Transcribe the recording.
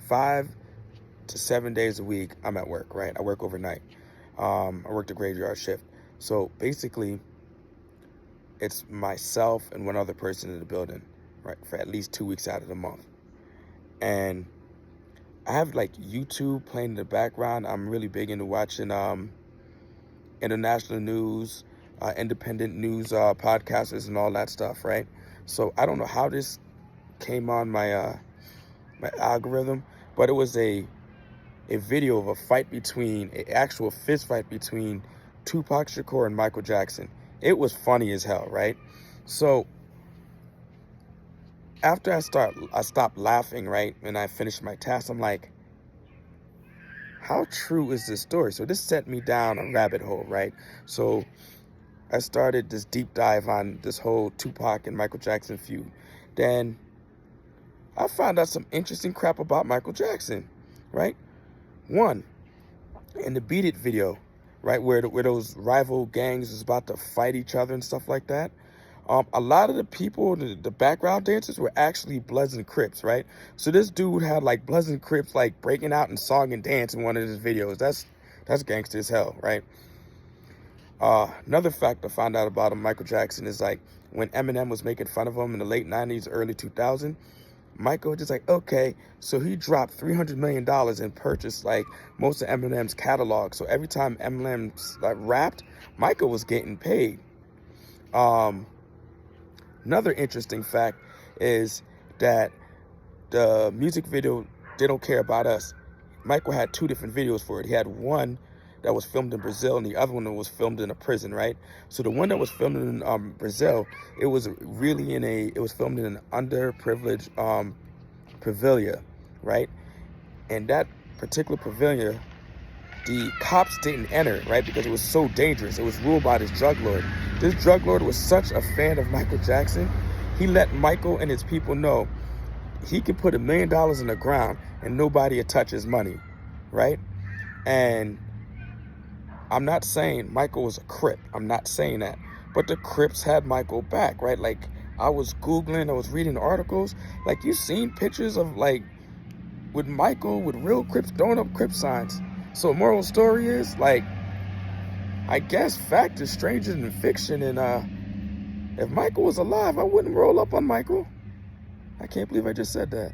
5 to 7 days a week, I'm at work, right? I work overnight. I work the graveyard shift. So basically, it's myself and one other person in the building, right, for at least 2 weeks out of the month. And I have like YouTube playing in the background. I'm really big into watching international news, independent news podcasters and all that stuff, right? So I don't know how this came on my algorithm, but it was a video of a fight between, an actual fist fight between Tupac Shakur and Micheal Jackson. It was funny as hell, right? So after I stopped laughing, right, and I finished my task, I'm like, how true is this story? So this set me down a rabbit hole, right? So I started this deep dive on this whole Tupac and Micheal Jackson feud. Then I found out some interesting crap about Micheal Jackson, right? One, in the Beat It video, right, where those rival gangs is about to fight each other and stuff like that. A lot of the people, the background dancers, were actually Bloods and Crips, right? So this dude had like Bloods and Crips like breaking out in song and dance in one of his videos. That's gangster as hell, right? Another fact I found out about Micheal Jackson is like when Eminem was making fun of him in the late 90s, early 2000s, Michael was just like, okay, so he dropped $300 million and purchased like most of Eminem's catalog. So every time Eminem like rapped, Michael was getting paid. Another interesting fact is that the music video, They Don't Care About Us, Michael had two different videos for it. He had one that was filmed in Brazil and the other one that was filmed in a prison, right? So the one that was filmed in Brazil, it was filmed in an underprivileged pavilion, right? And that particular pavilion, the cops didn't enter, right? Because it was so dangerous. It was ruled by this drug lord. This drug lord was such a fan of Micheal Jackson, he let Michael and his people know he could put $1 million in the ground and nobody would touch his money, right? And I'm not saying Michael was a Crip. I'm not saying that. But the Crips had Michael back, right? Like, I was Googling, I was reading articles. Like, you seen pictures of, like, with Michael, with real Crips throwing up Crip signs. So moral story is, like, I guess fact is stranger than fiction. And if Michael was alive, I wouldn't roll up on Michael. I can't believe I just said that.